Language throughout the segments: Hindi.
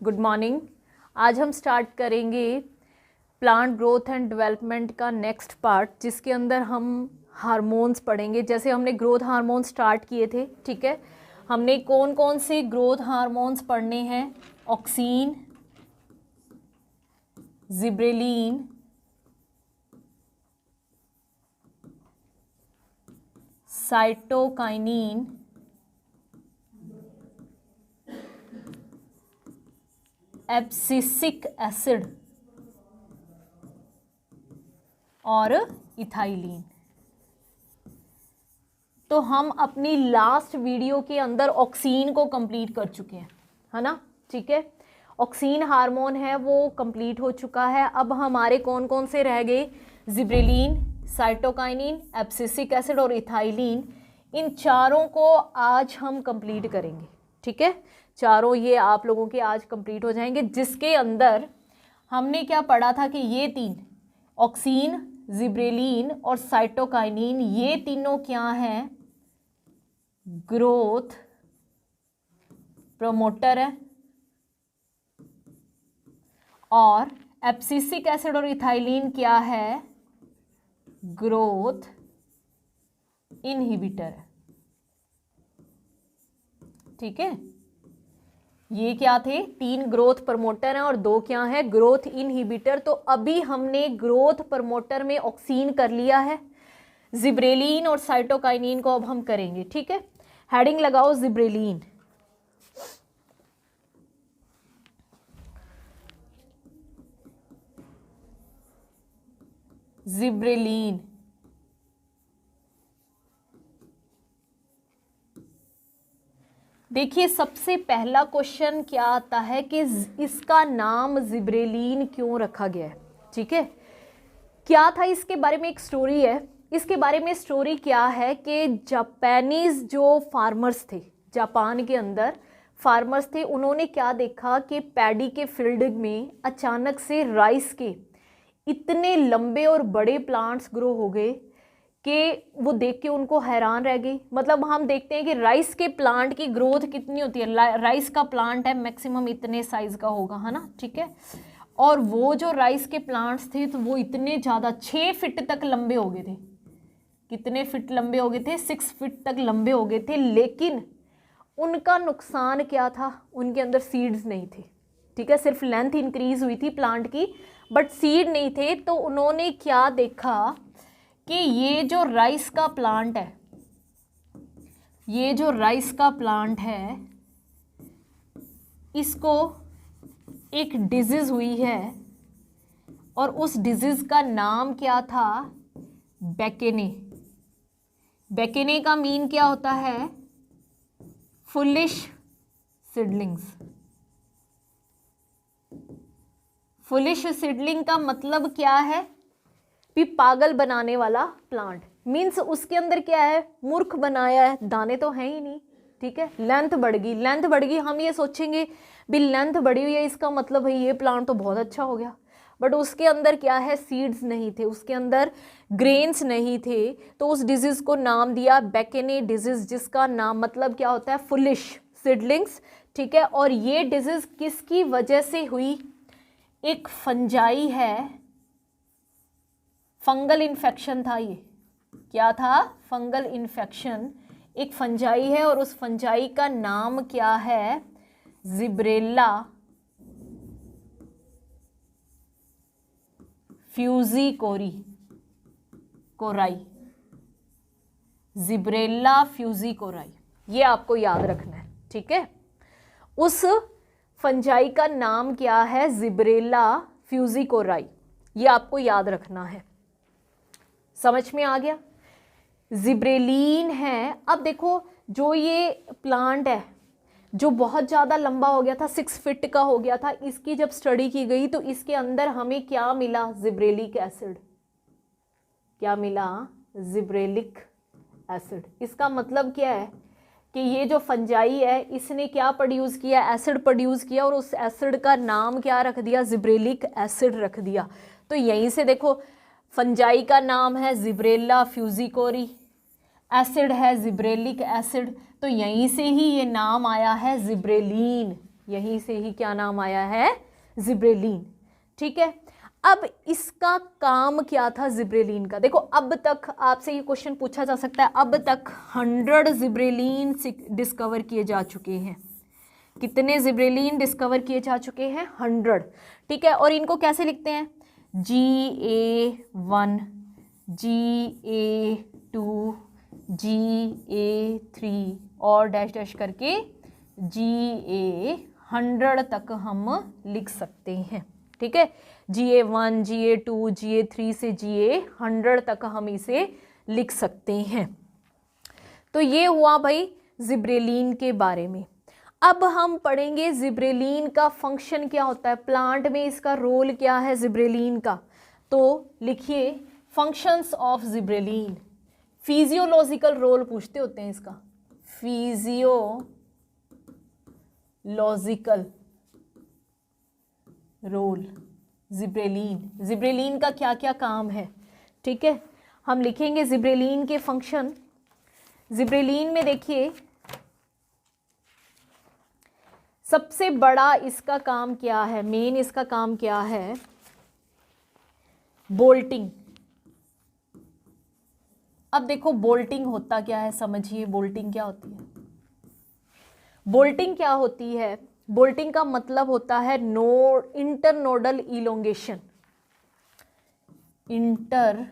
Good morning. आज हम स्टार्ट करेंगे प्लांट ग्रोथ एंड डेवलपमेंट का नेक्स्ट पार्ट, जिसके अंदर हम हार्मोन्स पढ़ेंगे। जैसे हमने ग्रोथ हार्मोन्स स्टार्ट किए थे, ठीक है। हमने कौन कौन से ग्रोथ हार्मोन्स पढ़ने हैं? Oxygen, gibberellin, cytokinin, abscisic acid और इथाइलिन। तो हम अपनी लास्ट वीडियो के अंदर ऑक्सीन को कंप्लीट कर चुके हैं, है ना, ठीक है। ऑक्सीन हार्मोन है वो कंप्लीट हो चुका है। अब हमारे कौन कौन से रह गए? जिब्रेलिन, साइटोकाइनिन, एब्सिसिक एसिड और इथाइलिन। इन चारों को आज हम कंप्लीट करेंगे, ठीक है। चारों ये आप लोगों के आज कंप्लीट हो जाएंगे, जिसके अंदर हमने क्या पढ़ा था कि ये तीन ऑक्सीन, जिब्रेलिन और साइटोकाइनिन, ये तीनों क्या हैं? ग्रोथ प्रमोटर है। और एब्सिसिक एसिड और इथाइलिन क्या है? ग्रोथ इनहिबिटर है, ठीक है। ये क्या थे? तीन ग्रोथ प्रमोटर हैं और दो क्या है? Growth inhibitor. तो अभी हमने ग्रोथ प्रमोटर में ऑक्सीन कर लिया है, जिब्रेलिन और साइटोकाइनिन को अब हम करेंगे, ठीक है। हेडिंग लगाओ जिब्रेलिन। जिब्रेलिन देखिए, सबसे पहला क्वेश्चन क्या आता है कि इसका नाम जिब्रेलिन क्यों रखा गया है, ठीक है। क्या था इसके बारे में? एक स्टोरी है। इसके बारे में स्टोरी क्या है कि जापानीज जो फार्मर्स थे, जापान के अंदर फार्मर्स थे, उन्होंने क्या देखा कि पैडी के फील्ड में अचानक से राइस के इतने लंबे और बड़े प्लांट्स ग्रो हो गए कि वो देख के उनको हैरान रह गई। मतलब हम देखते हैं कि राइस के प्लांट की ग्रोथ कितनी होती है। राइस का प्लांट है मैक्सिमम इतने साइज का होगा, है ना, ठीक है। और वो जो राइस के प्लांट्स थे तो वो इतने ज़्यादा 6 फीट तक लंबे हो गए थे। कितने फीट लंबे हो गए थे? 6 फीट तक लंबे हो गए थे। लेकिन उनका नुकसान क्या था? उनके अंदर सीड्स नहीं थे, ठीक है। सिर्फ लेंथ इंक्रीज हुई थी प्लांट की, बट सीड नहीं थे। तो उन्होंने क्या देखा कि ये जो राइस का प्लांट है, ये जो राइस का प्लांट है, इसको एक डिजीज हुई है और उस डिजीज का नाम क्या था? बेकेने। बेकेने का मीन क्या होता है? Foolish seedlings. फुलिश सीडलिंग का मतलब क्या है? भी पागल बनाने वाला प्लांट। मीन्स उसके अंदर क्या है? मूर्ख बनाया है, दाने तो हैं ही नहीं, ठीक है। लेंथ बढ़ गई, लेंथ बढ़ गई। हम ये सोचेंगे भी लेंथ बढ़ी हुई है, इसका मतलब भाई ये प्लांट तो बहुत अच्छा हो गया। बट उसके अंदर क्या है? सीड्स नहीं थे, उसके अंदर ग्रेन्स नहीं थे। तो उस डिजीज को नाम दिया बेकेने डिजीज, जिसका नाम मतलब क्या होता है? फुलिश सीडलिंग्स, ठीक है। और ये डिजीज किसकी वजह से हुई? एक फंजाई है, फंगल इन्फेक्शन था। ये क्या था? Fungal infection. एक फंजाई है और उस फंजाई का नाम क्या है? जिब्रेला फ्यूजिकोरी कोराई। जिब्रेला फ्यूजिकोराई, ये आपको याद रखना है, ठीक है। उस फंजाई का नाम क्या है? जिब्रेला फ्यूजिकोराई, ये आपको याद रखना है। समझ में आ गया? जिब्रेलिन है। अब देखो, जो ये प्लांट है जो बहुत ज़्यादा लंबा हो गया था, 6 फीट का हो गया था, इसकी जब स्टडी की गई तो इसके अंदर हमें क्या मिला? Gibberellic acid. क्या मिला? Gibberellic acid. इसका मतलब क्या है कि ये जो फंजाई है इसने क्या प्रोड्यूस किया? एसिड प्रोड्यूस किया, और उस एसिड का नाम क्या रख दिया? जिब्रेलिक एसिड रख दिया। तो यहीं से देखो, फंजाई का नाम है जिब्रेला फ्यूजिकोरी, एसिड है जिब्रेलिक एसिड, तो यहीं से ही ये नाम आया है जिब्रेलिन। यहीं से ही क्या नाम आया है, जिब्रेलिन। ठीक है, अब इसका काम क्या था जिब्रेलिन का? देखो अब तक आपसे ये क्वेश्चन पूछा जा सकता है, अब तक 100 जिब्रेलिन डिस्कवर किए जा चुके हैं। कितने जिब्रेलिन डिस्कवर किए जा चुके हैं? 100। ठीक है, और इनको कैसे लिखते हैं? GA1, GA2, GA3 और डैश डैश करके GA100 तक हम लिख सकते हैं। ठीक है, GA1, GA2, GA3 से GA100 तक हम इसे लिख सकते हैं। तो ये हुआ भाई जिब्रेलिन के बारे में। अब हम पढ़ेंगे जिब्रेलिन का फंक्शन क्या होता है, प्लांट में इसका रोल क्या है जिब्रेलिन का। तो लिखिए functions of gibberellin. Physiological role पूछते होते हैं इसका, फिजियोलॉजिकल रोल जिब्रेलिन। जिब्रेलिन का क्या क्या काम है? ठीक है, हम लिखेंगे जिब्रेलिन के फंक्शन। जिब्रेलिन में देखिए सबसे बड़ा इसका काम क्या है, मेन इसका काम क्या है? बोल्टिंग। अब देखो बोल्टिंग होता क्या है, समझिए बोल्टिंग क्या होती है। बोल्टिंग क्या होती है? बोल्टिंग का मतलब होता है internodal elongation. Internodal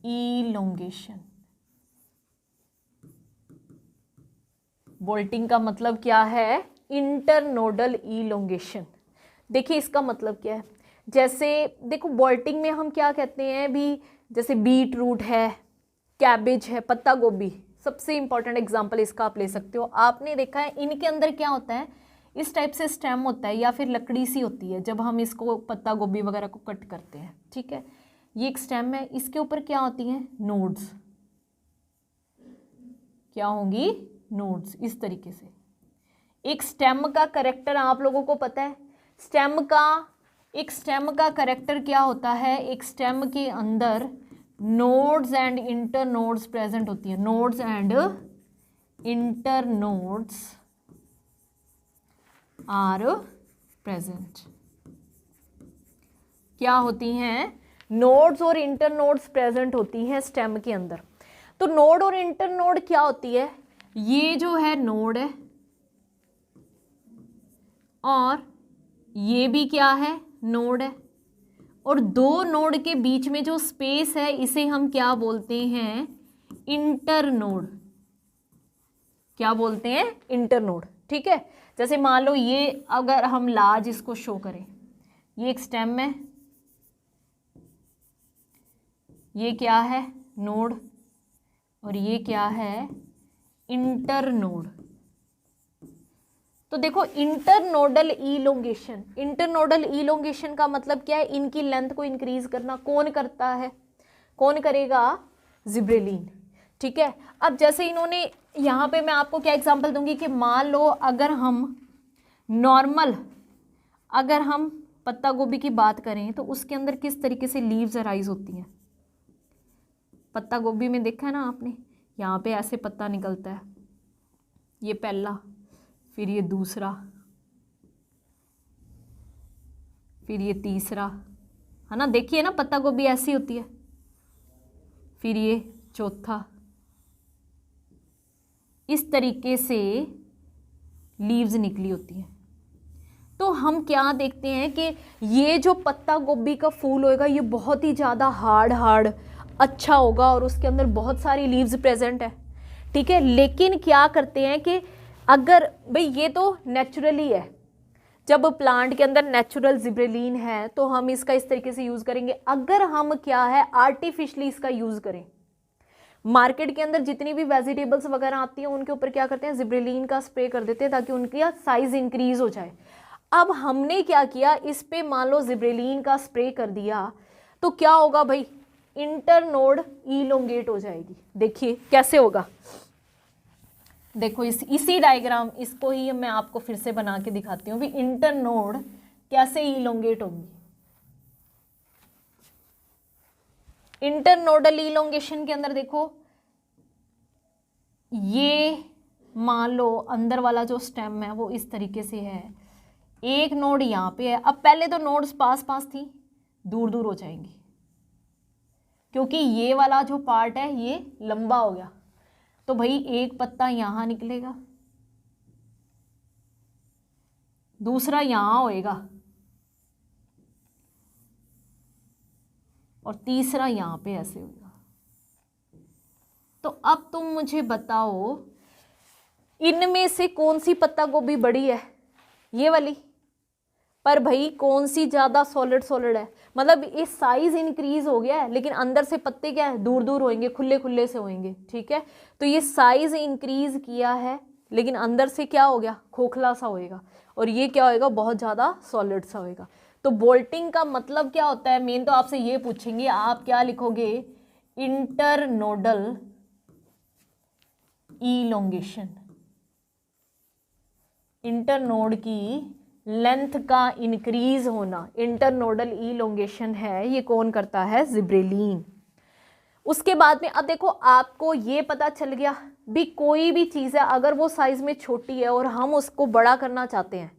elongation. Bolting का मतलब क्या है? Internodal elongation. देखिए इसका मतलब क्या है, जैसे देखो बोल्टिंग में हम क्या कहते हैं भी, जैसे बीट रूट है, कैबेज है, पत्ता गोभी, सबसे इंपॉर्टेंट एग्जांपल इसका आप ले सकते हो। आपने देखा है इनके अंदर क्या होता है, इस टाइप से स्टेम होता है या फिर लकड़ी सी होती है जब हम इसको पत्ता गोभी वगैरह को कट करते हैं। ठीक है, ये एक स्टेम है, इसके ऊपर क्या होती हैं? नोड्स। क्या होंगी? नोड्स। इस तरीके से एक स्टेम का कैरेक्टर आप लोगों को पता है। एक स्टेम का कैरेक्टर क्या होता है? एक स्टेम के अंदर nodes and internodes present होती है। Nodes and internodes are present. क्या होती हैं? नोड्स और इंटर नोड्स प्रेजेंट होती हैं स्टेम के अंदर। तो नोड और इंटर नोड क्या होती है? ये जो है नोड है और ये भी क्या है? नोड है। और दो नोड के बीच में जो स्पेस है इसे हम क्या बोलते हैं? इंटरनोड। क्या बोलते हैं? इंटरनोड। ठीक है, जैसे मान लो ये अगर हम लार्ज इसको शो करें, ये एक स्टेम है, ये क्या है? नोड, और ये क्या है? इंटरनोड। तो देखो इंटरनोडल इलोंगेशन, इंटरनोडल इलोंगेशन का मतलब क्या है? इनकी लेंथ को इंक्रीज करना। कौन करता है? कौन करेगा? जिब्रेलिन। ठीक है, अब जैसे इन्होंने यहाँ पे मैं आपको क्या एग्जांपल दूंगी कि मान लो अगर हम नॉर्मल, अगर हम पत्ता गोभी की बात करें तो उसके अंदर किस तरीके से लीव्स अराइज होती हैं। पत्ता गोभी में देखा है ना आपने, यहाँ पे ऐसे पत्ता निकलता है, ये पहला, फिर ये दूसरा, फिर ये तीसरा, है ना। देखिए ना पत्ता गोभी ऐसी होती है, फिर ये चौथा। इस तरीके से लीव्स निकली होती हैं। तो हम क्या देखते हैं कि ये जो पत्ता गोभी का फूल होगा ये बहुत ही ज़्यादा हार्ड अच्छा होगा और उसके अंदर बहुत सारी लीव्स प्रेजेंट है। ठीक है, लेकिन क्या करते हैं कि अगर भाई ये तो नेचुरली है, जब प्लांट के अंदर नेचुरल जिब्रेलिन है तो हम इसका इस तरीके से यूज़ करेंगे। अगर हम क्या है आर्टिफिशियली इसका यूज़ करें, मार्केट के अंदर जितनी भी वेजिटेबल्स वगैरह आती हैं उनके ऊपर क्या करते हैं? जिब्रेलिन का स्प्रे कर देते हैं ताकि उनकी साइज इंक्रीज हो जाए। अब हमने क्या किया, इस पे मान लो जिब्रेलिन का स्प्रे कर दिया तो क्या होगा भाई? इंटरनोड इलोंगेट हो जाएगी। देखिए कैसे होगा, देखो इसी डायग्राम, इसको ही मैं आपको फिर से बना के दिखाती हूँ भी इंटरनोड कैसे इलोंगेट होंगी। इंटरनोडल इलोंगेशन के अंदर देखो ये मान लो अंदर वाला जो स्टेम है वो इस तरीके से है, एक नोड यहाँ पे है। अब पहले तो नोड्स पास पास थी, दूर दूर हो जाएंगी क्योंकि ये वाला जो पार्ट है ये लंबा हो गया, तो भाई एक पत्ता यहाँ निकलेगा, दूसरा यहाँ होएगा और तीसरा यहाँ पे ऐसे होगा। तो अब तुम मुझे बताओ इनमें से कौन सी पत्ता गोभी बड़ी है, ये वाली, पर भाई कौन सी ज़्यादा सॉलिड सॉलिड है, मतलब ये साइज इंक्रीज हो गया है लेकिन अंदर से पत्ते क्या है, दूर दूर होंगे, खुले खुले से होंगे, ठीक है। तो ये साइज इंक्रीज किया है लेकिन अंदर से क्या हो गया, खोखला सा होएगा, और ये क्या होएगा, बहुत ज़्यादा सॉलिड सा होएगा। तो बोल्टिंग का मतलब क्या होता है, मेन तो आपसे ये पूछेंगे, आप क्या लिखोगे, इंटरनोडल इलोंगेशन। इंटरनोड की लेंथ का इंक्रीज होना इंटरनोडल इलोंगेशन है, ये कौन करता है, जिब्रेलिन। उसके बाद में अब देखो आपको ये पता चल गया भी कोई भी चीज़ है अगर वो साइज में छोटी है और हम उसको बड़ा करना चाहते हैं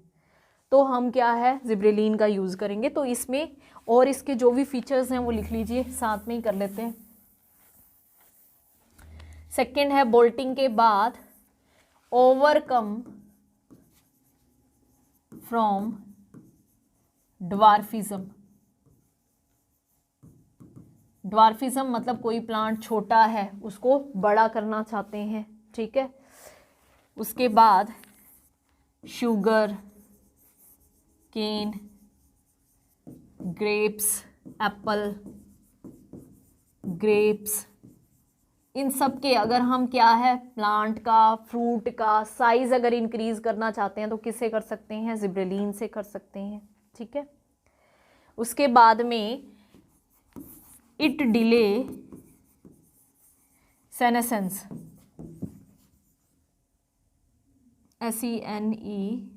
तो हम क्या है, जिब्रेलिन का यूज़ करेंगे। तो इसमें और इसके जो भी फीचर्स हैं वो लिख लीजिए, साथ में ही कर लेते हैं। सेकंड है बोल्टिंग के बाद ओवरकम फ्रॉम ड्वार्फिज्म। ड्वार्फिज्म मतलब कोई प्लांट छोटा है उसको बड़ा करना चाहते हैं, ठीक है। उसके बाद sugar cane, grapes, apple, grapes, इन सब के अगर हम क्या है, प्लांट का, फ्रूट का साइज अगर इंक्रीज करना चाहते हैं तो किससे कर सकते हैं, जिब्रेलिन से कर सकते हैं, ठीक है। उसके बाद में it delay senescence, SENECENSCE,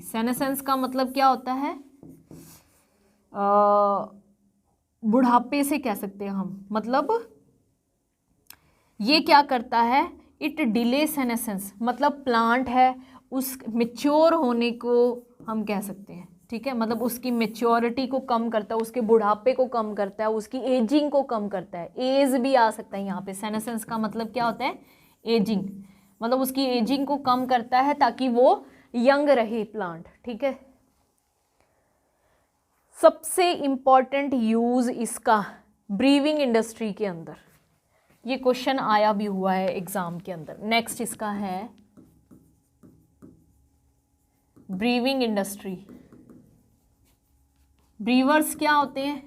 senescence का मतलब क्या होता है, बुढ़ापे से कह सकते हैं हम, मतलब ये क्या करता है, इट डिले सेनेसेंस मतलब प्लांट है उस मेच्योर होने को हम कह सकते हैं, ठीक है। मतलब उसकी मेच्योरिटी को कम करता है, उसके बुढ़ापे को कम करता है, उसकी एजिंग को कम करता है। एज भी आ सकता है यहाँ पे, सेनेसेंस का मतलब क्या होता है, एजिंग, मतलब उसकी एजिंग को कम करता है ताकि वो यंग रहे प्लांट, ठीक है। सबसे इंपॉर्टेंट यूज इसका ब्रीविंग इंडस्ट्री के अंदर, ये क्वेश्चन आया भी हुआ है एग्जाम के अंदर। नेक्स्ट इसका है ब्रीविंग इंडस्ट्री। ब्रीवर्स क्या होते हैं,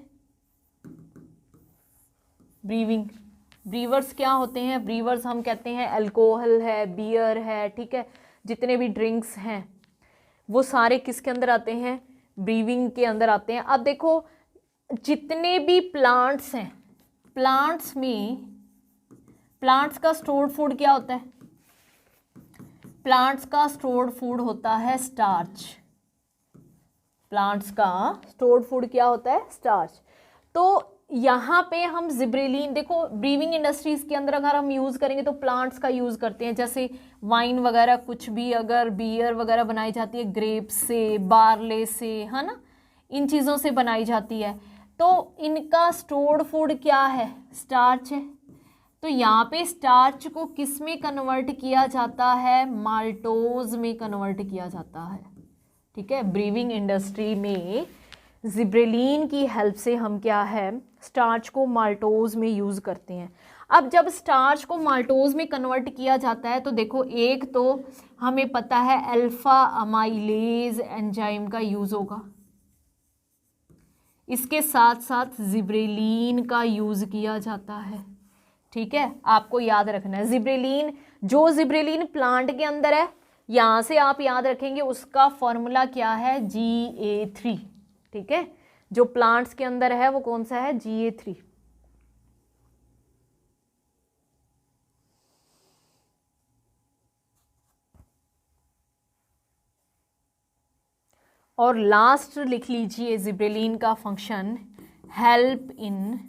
ब्रीवर्स क्या होते हैं, ब्रीवर्स हम कहते हैं अल्कोहल है, बियर है, ठीक है, जितने भी ड्रिंक्स हैं वो सारे किसके अंदर आते हैं, ब्रीविंग के अंदर आते हैं। अब देखो जितने भी प्लांट्स हैं, प्लांट्स में प्लांट्स का स्टोर्ड फूड क्या होता है, प्लांट्स का स्टोर्ड फूड होता है स्टार्च। प्लांट्स का स्टोर्ड फूड क्या होता है, स्टार्च। तो यहाँ पे हम जिब्रेलिन, देखो ब्रीविंग इंडस्ट्रीज के अंदर अगर हम यूज़ करेंगे तो प्लांट्स का यूज़ करते हैं, जैसे वाइन वगैरह, कुछ भी अगर बियर वगैरह बनाई जाती है ग्रेप्स से, बार्ले से, है ना, इन चीज़ों से बनाई जाती है, तो इनका स्टोर्ड फूड क्या है, स्टार्च है। तो यहाँ पे स्टार्च को किस में कन्वर्ट किया जाता है, माल्टोज में कन्वर्ट किया जाता है, ठीक है। ब्रीविंग इंडस्ट्री में जिब्रेलिन की हेल्प से हम क्या है, स्टार्च को माल्टोज में यूज़ करते हैं। अब जब स्टार्च को माल्टोज में कन्वर्ट किया जाता है तो देखो एक तो हमें पता है अल्फा अमाइलेज एंजाइम का यूज़ होगा, इसके साथ साथ जिब्रेलिन का यूज़ किया जाता है, ठीक है। आपको याद रखना है जिब्रेलिन, जो जिब्रेलिन प्लांट के अंदर है, यहाँ से आप याद रखेंगे उसका फॉर्मूला क्या है, GA3, ठीक है। जो प्लांट्स के अंदर है वो कौन सा है, GA3। और लास्ट लिख लीजिए जिब्रेलिन का function, help in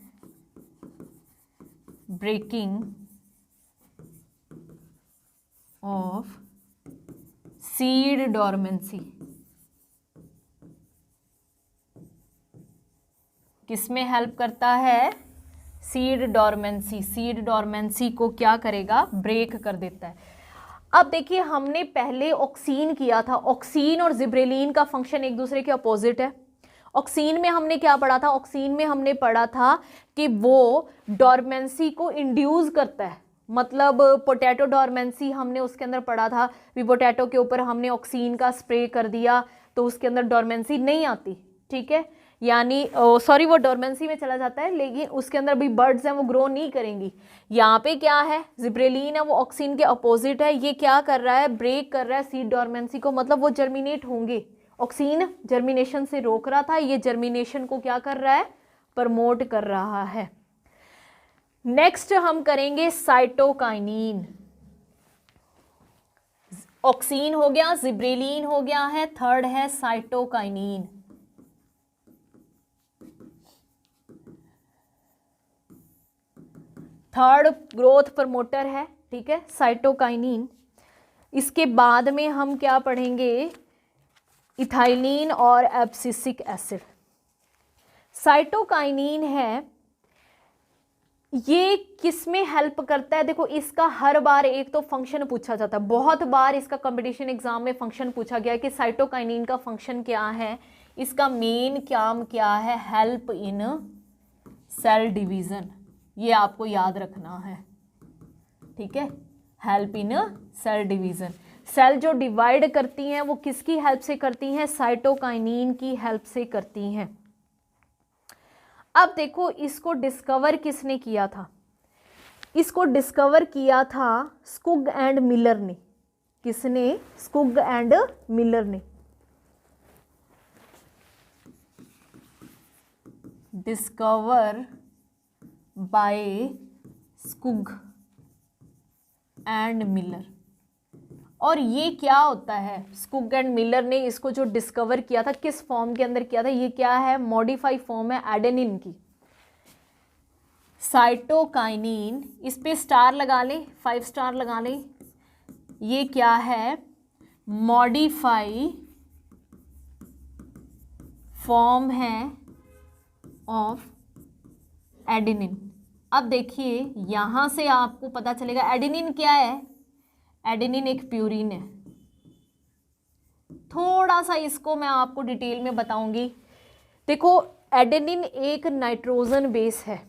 breaking of seed dormancy. किसमें हेल्प करता है? Seed dormancy. सीड डोरमेंसी को क्या करेगा? ब्रेक कर देता है। अब देखिए, हमने पहले ऑक्सीन किया था। ऑक्सीन और जिब्रेलिन का फंक्शन एक दूसरे के अपोजिट है। ऑक्सीन में हमने क्या पढ़ा था? ऑक्सीन में हमने पढ़ा था कि वो डोरमेंसी को इंड्यूस करता है। मतलब पोटैटो डोरमेंसी हमने उसके अंदर पढ़ा था भी, पोटैटो के ऊपर हमने ऑक्सीन का स्प्रे कर दिया तो उसके अंदर डोरमेंसी नहीं आती, ठीक है, यानी सॉरी वो डोरमेंसी में चला जाता है, लेकिन उसके अंदर भी बर्ड्स हैं वो ग्रो नहीं करेंगी। यहाँ पे क्या है? जिब्रेलिन है, वो ऑक्सीन के अपोजिट है। ये क्या कर रहा है? ब्रेक कर रहा है सीड डोरमेंसी को, मतलब वो जर्मिनेट होंगे। ऑक्सीन जर्मिनेशन से रोक रहा था, ये जर्मिनेशन को क्या कर रहा है? प्रमोट कर रहा है। नेक्स्ट हम करेंगे साइटोकाइनिन। ऑक्सीन हो गया, जिब्रेलिन हो गया है, थर्ड है साइटोकाइनिन। थर्ड ग्रोथ प्रमोटर है, ठीक है, साइटोकाइनिन। इसके बाद में हम क्या पढ़ेंगे? इथाइलिन और एब्सिसिक एसिड। साइटोकाइनिन है, ये किस में हेल्प करता है? देखो, इसका हर बार एक तो फंक्शन पूछा जाता है, बहुत बार इसका कंपटीशन एग्जाम में फंक्शन पूछा गया है कि साइटोकाइनिन का फंक्शन क्या है, इसका मेन काम क्या है? Help in cell division. ये आपको याद रखना है, ठीक है, help in cell division. Cell जो डिवाइड करती हैं वो किसकी हेल्प से करती हैं? साइटोकाइनिन की हेल्प से करती हैं। अब देखो, इसको डिस्कवर किसने किया था? इसको डिस्कवर किया था स्कुग एंड मिलर ने। किसने? स्कुग एंड मिलर ने। Discover by Skoog and Miller. और ये क्या होता है? स्कुग एंड मिलर ने इसको जो डिस्कवर किया था, किस फॉर्म के अंदर किया था? ये क्या है? मॉडिफाई फॉर्म है एडेनिन की। साइटोकाइनिन, इस पे स्टार लगा लें, 5 स्टार लगा लें। ये क्या है? मॉडिफाई फॉर्म है ऑफ एडेनिन। अब देखिए, यहां से आपको पता चलेगा एडेनिन क्या है। एडेनिन एक प्यूरिन है। थोड़ा सा इसको मैं आपको डिटेल में बताऊंगी। देखो, एडेनिन एक नाइट्रोजन बेस है।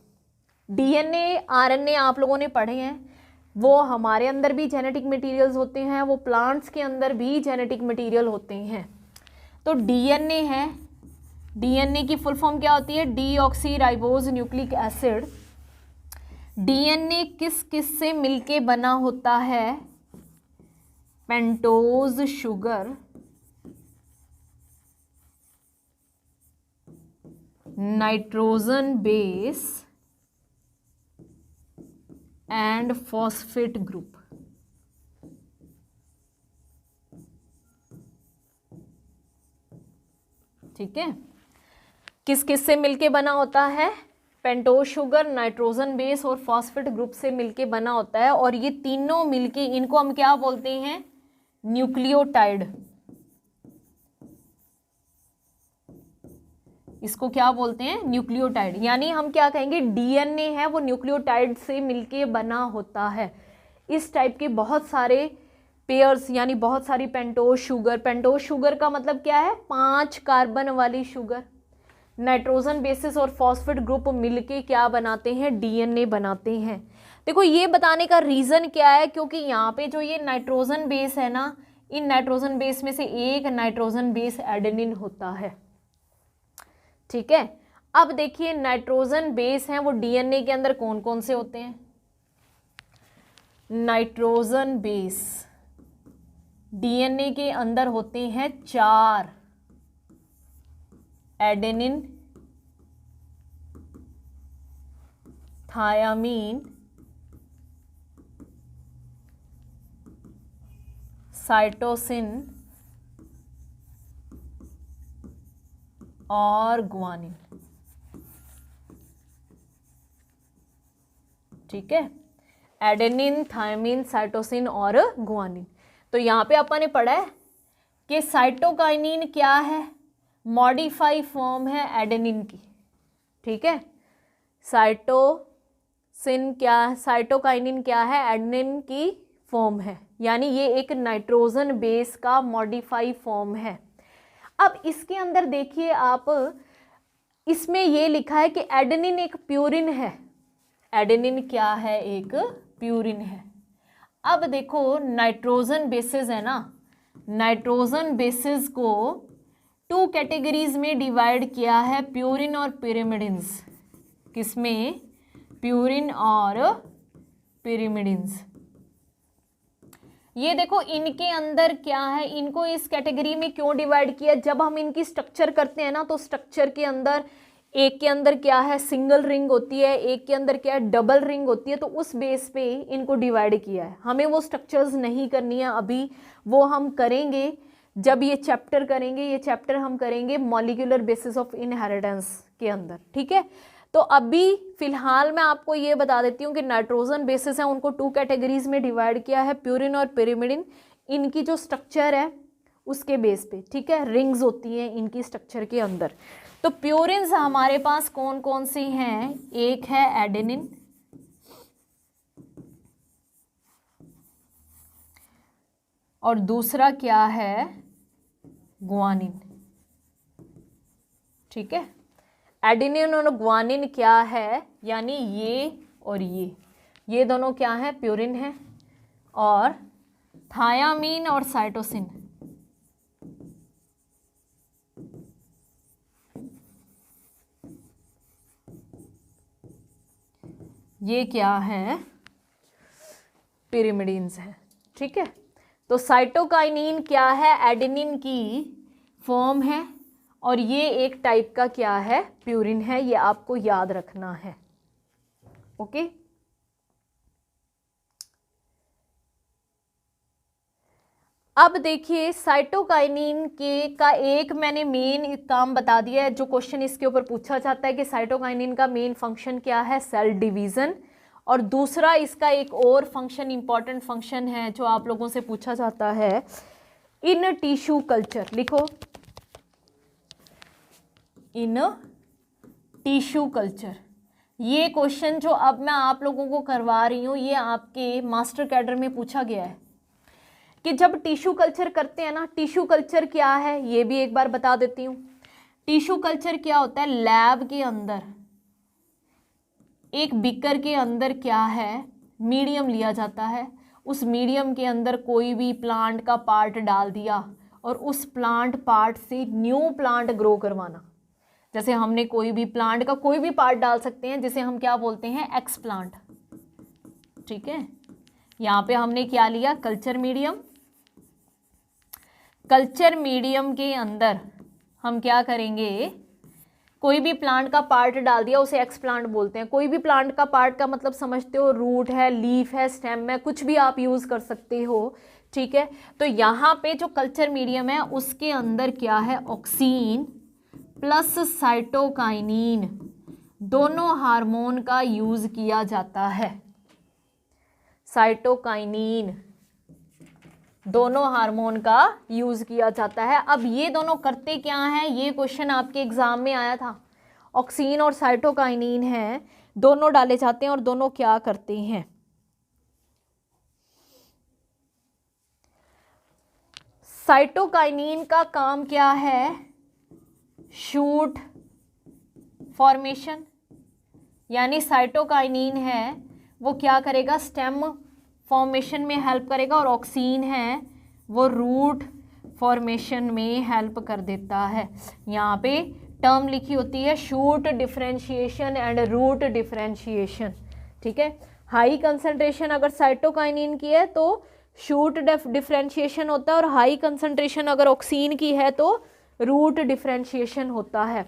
डीएनए आरएनए आप लोगों ने पढ़े हैं, वो हमारे अंदर भी जेनेटिक मटेरियल्स होते हैं, वो प्लांट्स के अंदर भी जेनेटिक मटेरियल होते हैं। तो डीएनए है, डीएनए की फुल फॉर्म क्या होती है? Deoxyribose nucleic acid. डीएनए किस किस से मिलके बना होता है? Pentose sugar, nitrogen base and phosphate group. ठीक है, किस किस से मिलके बना होता है? पेंटोज शुगर, नाइट्रोजन बेस और फॉस्फेट ग्रुप से मिलके बना होता है। और ये तीनों मिलके, इनको हम क्या बोलते हैं? न्यूक्लियोटाइड। इसको क्या बोलते हैं? न्यूक्लियोटाइड। यानी हम क्या कहेंगे? डीएनए है वो न्यूक्लियोटाइड से मिलके बना होता है। इस टाइप के बहुत सारे पेयर्स, यानी बहुत सारी पेंटोज शुगर। पेंटोज शुगर का मतलब क्या है? 5 कार्बन वाली शुगर। नाइट्रोजन बेसिस और फॉस्फेट ग्रुप मिलके क्या बनाते हैं? डीएनए बनाते हैं। देखो, ये बताने का रीजन क्या है? क्योंकि यहाँ पे जो ये नाइट्रोजन बेस है ना, इन नाइट्रोजन बेस में से एक नाइट्रोजन बेस एडेनिन होता है। ठीक है, अब देखिए, नाइट्रोजन बेस हैं वो डीएनए के अंदर कौन कौन से होते हैं? नाइट्रोजन बेस डीएनए के अंदर होते हैं 4। एडेनिन, थायामीन, साइटोसिन और ग्वानिन। ठीक है, एडेनिन, थायमिन, साइटोसिन और गुआनिन। तो यहाँ पे अपन ने पढ़ा है कि साइटोकाइनिन क्या है, मॉडिफाई फॉर्म है एडेनिन की, ठीक है। साइटोकाइनिन क्या है, एडेनिन की फॉर्म है, यानी ये एक नाइट्रोजन बेस का मॉडिफाई फॉर्म है। अब इसके अंदर देखिए आप, इसमें ये लिखा है कि एडेनिन एक प्यूरिन है। एडेनिन क्या है, एक प्यूरिन है। अब देखो नाइट्रोजन बेसिस है ना, नाइट्रोजन बेसिस को 2 कैटेगरीज में डिवाइड किया है, प्यूरिन और पिरिमिडिन्स। किसमें, प्यूरिन और पिरिमिडिन्स। ये देखो इनके अंदर क्या है, इनको इस कैटेगरी में क्यों डिवाइड किया, जब हम इनकी स्ट्रक्चर करते हैं ना, तो स्ट्रक्चर के अंदर एक के अंदर क्या है, सिंगल रिंग होती है, एक के अंदर क्या है, डबल रिंग होती है। तो उस बेस पे इनको डिवाइड किया है। हमें वो स्ट्रक्चर्स नहीं करनी है अभी, वो हम करेंगे जब ये चैप्टर करेंगे। ये चैप्टर हम करेंगे मॉलिक्यूलर बेसिस ऑफ इनहेरिटेंस के अंदर, ठीक है। तो अभी फिलहाल मैं आपको ये बता देती हूँ कि नाइट्रोजन बेसिस है, उनको 2 कैटेगरीज में डिवाइड किया है, प्यूरिन और पिरिमिडिन। इनकी जो स्ट्रक्चर है उसके बेस पे, ठीक है, रिंग्स होती हैं इनकी स्ट्रक्चर के अंदर। तो प्यूरिन्स हमारे पास कौन कौन सी हैं, एक है एडेनिन, और दूसरा क्या है, गुआनिन, ठीक है। एडेनिन और गुआनिन क्या है, यानी ये और ये दोनों क्या है, प्यूरिन है। और थायामीन और साइटोसिन, ये क्या है, पिरिमिडिन्स है, ठीक है। तो साइटोकाइनिन क्या है, एडेनिन की फॉर्म है, और ये एक टाइप का क्या है, प्यूरिन है। ये आपको याद रखना है, ओके। अब देखिए साइटोकाइनिन के का एक मैंने मेन काम बता दिया है। जो क्वेश्चन इसके ऊपर पूछा जाता है कि साइटोकाइनिन का मेन फंक्शन क्या है, सेल डिवीजन। और दूसरा इसका एक और फंक्शन, इंपॉर्टेंट फंक्शन है जो आप लोगों से पूछा जाता है, इन टिश्यू कल्चर। लिखो, इन टिश्यू कल्चर। ये क्वेश्चन जो अब मैं आप लोगों को करवा रही हूँ, ये आपके मास्टर कैडर में पूछा गया है कि जब टिश्यू कल्चर करते हैं ना, टिश्यू कल्चर क्या है ये भी एक बार बता देती हूँ। टिश्यू कल्चर क्या होता है, लैब के अंदर एक बीकर के अंदर क्या है, मीडियम लिया जाता है। उस मीडियम के अंदर कोई भी प्लांट का पार्ट डाल दिया और उस प्लांट पार्ट से न्यू प्लांट ग्रो करवाना। जैसे हमने कोई भी प्लांट का कोई भी पार्ट डाल सकते हैं, जिसे हम क्या बोलते हैं, एक्स प्लांट, ठीक है। यहाँ पे हमने क्या लिया, कल्चर मीडियम। कल्चर मीडियम के अंदर हम क्या करेंगे, कोई भी प्लांट का पार्ट डाल दिया, उसे एक्स प्लांट बोलते हैं। कोई भी प्लांट का पार्ट का मतलब समझते हो, रूट है, लीफ है, स्टेम है, कुछ भी आप यूज कर सकते हो, ठीक है। तो यहाँ पे जो कल्चर मीडियम है उसके अंदर क्या है, ऑक्सीन प्लस साइटोकाइनिन दोनों हार्मोन का यूज किया जाता है। साइटोकाइनिन दोनों हार्मोन का यूज किया जाता है। अब ये दोनों करते क्या हैं, ये क्वेश्चन आपके एग्जाम में आया था। ऑक्सीन और साइटोकाइनिन है, दोनों डाले जाते हैं और दोनों क्या करते हैं, साइटोकाइनिन का काम क्या है, शूट फॉर्मेशन। यानी साइटोकाइनिन है वो क्या करेगा, स्टेम फॉर्मेशन में हेल्प करेगा, और ऑक्सीन है वो रूट फॉर्मेशन में हेल्प कर देता है। यहाँ पे टर्म लिखी होती है shoot differentiation and root differentiation, ठीक है। हाई कंसंट्रेशन अगर साइटोकाइनिन की है तो शूट डिफरेंशिएशन होता है, और हाई कंसंट्रेशन अगर ऑक्सीन की है तो रूट डिफरेंशिएशन होता है।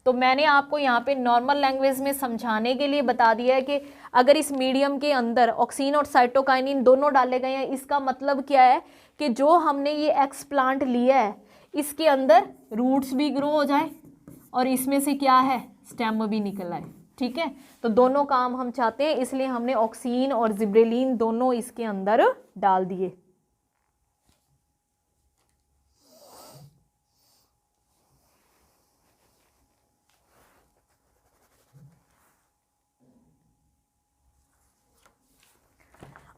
तो मैंने आपको यहाँ पे नॉर्मल लैंग्वेज में समझाने के लिए बता दिया है कि अगर इस मीडियम के अंदर ऑक्सीन और साइटोकाइनिन दोनों डाले गए हैं, इसका मतलब क्या है कि जो हमने ये एक्स प्लांट लिया है इसके अंदर रूट्स भी ग्रो हो जाए और इसमें से क्या है, स्टेम भी निकल आए, ठीक है, तो दोनों काम हम चाहते हैं, इसलिए हमने ऑक्सीन और जिब्रेलिन दोनों इसके अंदर डाल दिए।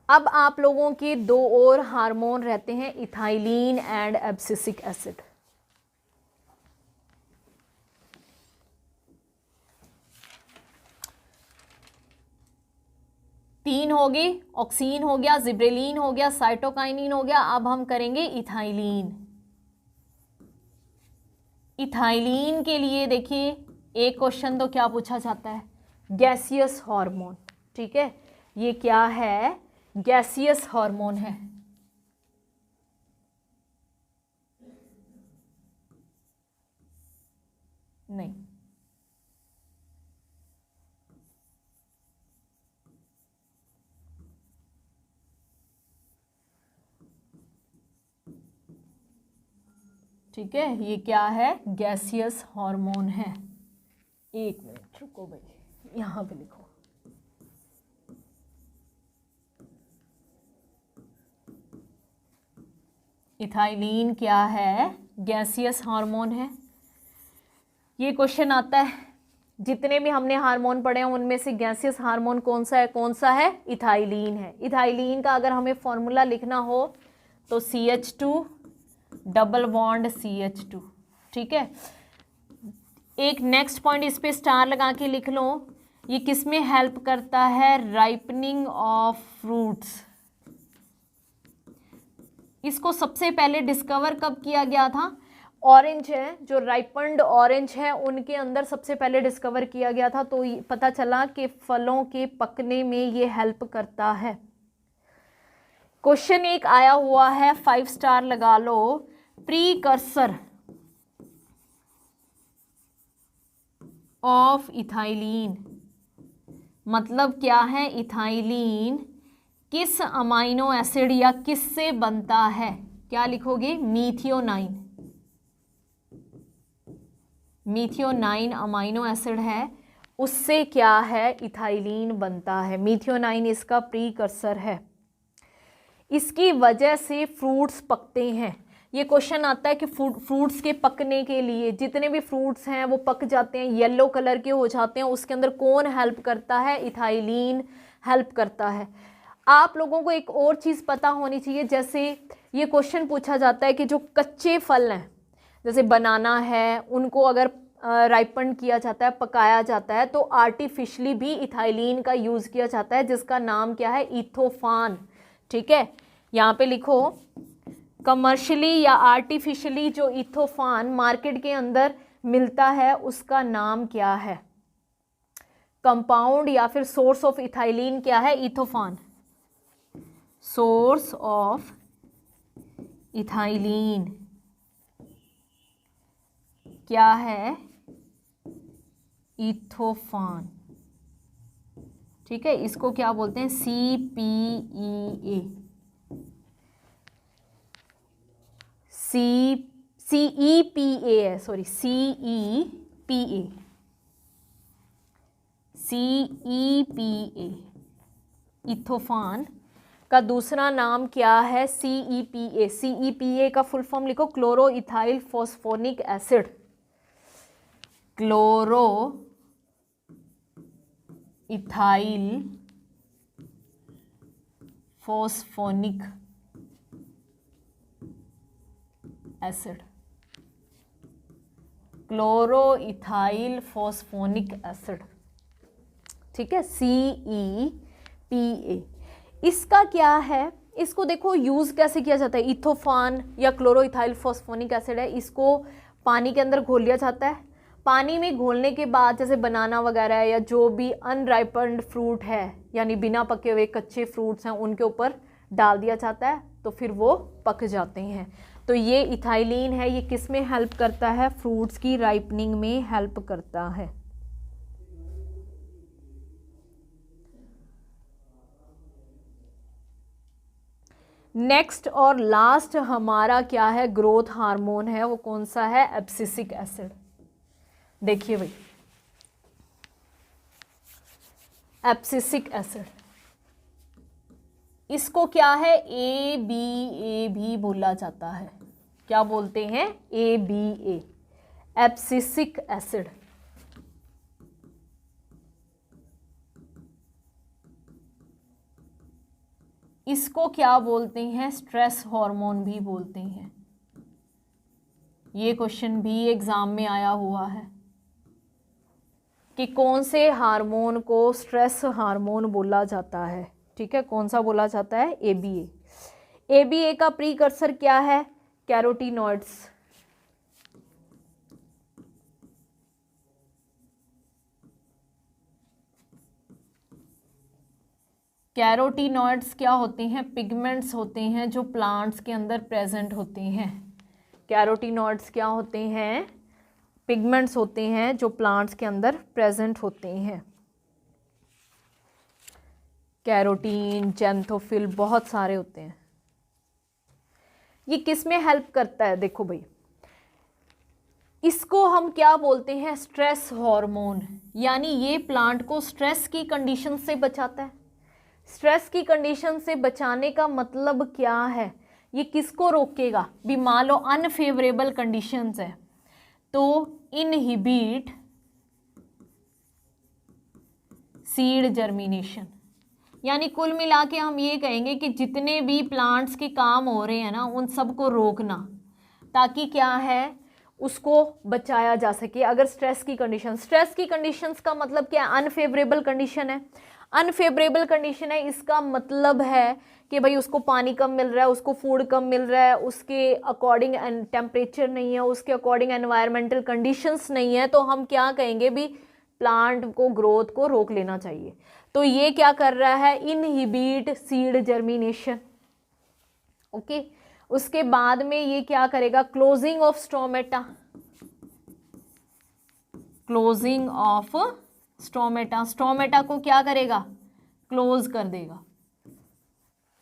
अब आप लोगों के दो और हार्मोन रहते हैं, इथाइलिन एंड एब्सिसिक एसिड। तीन हो गई, ऑक्सीन हो गया, जिब्रेलिन हो गया, साइटोकाइनिन हो गया। अब हम करेंगे इथाइलिन। इथाइलिन के लिए देखिए एक क्वेश्चन तो क्या पूछा जाता है, गैसियस हार्मोन। ठीक है, ये क्या है, गैसियस हार्मोन है। नहीं, ठीक है, ये क्या है, गैसियस हार्मोन है। एक मिनट रुको भाई, यहां पे लिखो। इथाइलिन क्या है, गैसियस हार्मोन है। ये क्वेश्चन आता है, जितने भी हमने हार्मोन पढ़े हैं उनमें से गैसियस हार्मोन कौन सा है, कौन सा है, इथाइलिन है। इथाइलिन का अगर हमें फॉर्मूला लिखना हो तो CH2 डबल बॉन्ड CH2। ठीक है, एक नेक्स्ट पॉइंट इस पे स्टार लगा के लिख लो, ये किस में हेल्प करता है, राइपनिंग ऑफ फ्रूट्स। इसको सबसे पहले डिस्कवर कब किया गया था, ऑरेंज है, जो राइपन्ड ऑरेंज है उनके अंदर सबसे पहले डिस्कवर किया गया था। तो पता चला कि फलों के पकने में ये हेल्प करता है। क्वेश्चन एक आया हुआ है, 5 स्टार लगा लो, प्रीकर्सर ऑफ इथाइलिन। मतलब क्या है, इथाइलिन किस अमाइनो एसिड या किस से बनता है, क्या लिखोगे, मीथियोनाइन। मीथियोनाइन अमाइनो एसिड है, उससे क्या है, इथाइलिन बनता है। मीथियोनाइन इसका प्रीकर्सर है, इसकी वजह से फ्रूट्स पकते हैं। ये क्वेश्चन आता है कि फ्रूट्स के पकने के लिए, जितने भी फ्रूट्स हैं वो पक जाते हैं, येलो कलर के हो जाते हैं, उसके अंदर कौन हेल्प करता है, इथाइलिन हेल्प करता है। आप लोगों को एक और चीज़ पता होनी चाहिए, जैसे ये क्वेश्चन पूछा जाता है कि जो कच्चे फल हैं, जैसे बनाना है, उनको अगर राइपन किया जाता है, पकाया जाता है, तो आर्टिफिशली भी इथाइलिन का यूज़ किया जाता है, जिसका नाम क्या है, इथोफान। ठीक है, यहाँ पे लिखो, कमर्शियली या आर्टिफिशियली जो इथोफान मार्केट के अंदर मिलता है उसका नाम क्या है, कंपाउंड या फिर सोर्स ऑफ इथाइलिन क्या है, इथोफान। सोर्स ऑफ इथाइलिन क्या है, इथोफान। ठीक है, इसको क्या बोलते हैं, CPEA। CEPA है, सॉरी, CEPA। इथोफान का दूसरा नाम क्या है, CEPA। CEPA का फुल फॉर्म लिखो, chloro ethyl phosphonic acid. Chloro ethyl phosphonic acid. Chloro ethyl phosphonic acid. ठीक है, CEPA। इसका क्या है, इसको देखो यूज़ कैसे किया जाता है। इथोफान या क्लोरो इथाइल फॉस्फोनिक एसिड है, इसको पानी के अंदर घोल लिया जाता है। पानी में घोलने के बाद जैसे बनाना वगैरह या जो भी अनराइपन्ड फ्रूट है, यानी बिना पके हुए कच्चे फ्रूट्स हैं, उनके ऊपर डाल दिया जाता है, तो फिर वो पक जाते हैं। तो ये इथाइलिन है, ये किस में हेल्प करता है, फ्रूट्स की राइपनिंग में हेल्प करता है। नेक्स्ट और लास्ट हमारा क्या है, ग्रोथ हार्मोन है, वो कौन सा है, एब्सिसिक एसिड। देखिए भाई, एब्सिसिक एसिड, इसको क्या है ए भी बोला जाता है। क्या बोलते हैं? ABA, abscisic acid. इसको क्या बोलते हैं? स्ट्रेस हार्मोन भी बोलते हैं। ये क्वेश्चन भी एग्जाम में आया हुआ है कि कौन से हार्मोन को स्ट्रेस हार्मोन बोला जाता है। ठीक है, कौन सा बोला जाता है? ABA। ABA का प्रीकर्सर क्या है? कैरोटीनॉइड्स। कैरोटीनॉइड्स क्या होते हैं? पिगमेंट्स होते हैं जो प्लांट्स के अंदर प्रेजेंट होते हैं। कैरोटीनॉइड्स क्या होते हैं? पिगमेंट्स होते हैं जो प्लांट्स के अंदर प्रेजेंट होते हैं। कैरोटीन, जैंथोफिल, बहुत सारे होते हैं। ये किस में हेल्प करता है? देखो भाई, इसको हम क्या बोलते हैं? Stress hormone. यानी ये प्लांट को स्ट्रेस की कंडीशन से बचाता है। स्ट्रेस की कंडीशन से बचाने का मतलब क्या है? ये किसको रोकेगा? भी मान लो अनफेवरेबल कंडीशंस है तो इनहिबिट सीड जर्मिनेशन। यानी कुल मिला के हम ये कहेंगे कि जितने भी प्लांट्स के काम हो रहे हैं ना, उन सबको रोकना, ताकि क्या है, उसको बचाया जा सके। अगर स्ट्रेस की कंडीशंस का मतलब क्या है? अनफेवरेबल कंडीशन है। अनफेवरेबल कंडीशन है, इसका मतलब है कि भाई उसको पानी कम मिल रहा है, उसको फूड कम मिल रहा है, उसके अकॉर्डिंग टेम्परेचर नहीं है, उसके अकॉर्डिंग एनवायरमेंटल कंडीशंस नहीं है, तो हम क्या कहेंगे? भी प्लांट को ग्रोथ को रोक लेना चाहिए। तो ये क्या कर रहा है? Inhibit seed germination. ओके, उसके बाद में ये क्या करेगा? Closing of stomata. Closing of stomata, stomata को क्या करेगा? क्लोज कर देगा।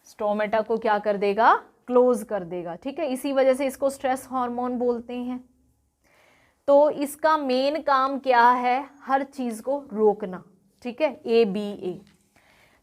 स्टोमेटा को क्या कर देगा? क्लोज कर देगा। ठीक है, इसी वजह से इसको स्ट्रेस हार्मोन बोलते हैं। तो इसका मेन काम क्या है? हर चीज को रोकना। ठीक है, ABA।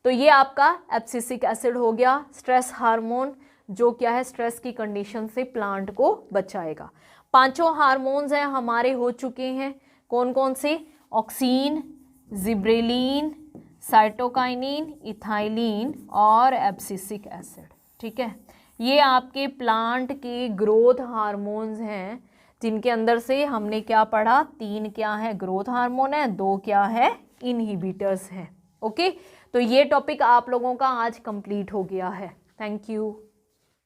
तो ये आपका एब्सिसिक एसिड हो गया, स्ट्रेस हार्मोन, जो क्या है? स्ट्रेस की कंडीशन से प्लांट को बचाएगा। पांचों हार्मोन्स हैं हमारे हो चुके हैं। कौन कौन से? ऑक्सीन, जिब्रेलिन, साइटोकाइनिन, इथाइलिन और एब्सिसिक एसिड। ठीक है, ये आपके प्लांट के ग्रोथ हार्मोन्स हैं, जिनके अंदर से हमने क्या पढ़ा? 3 क्या है? ग्रोथ हार्मोन है, 2 क्या है? इनहिबिटर्स है। ओके, तो ये टॉपिक आप लोगों का आज कंप्लीट हो गया है। Thank you.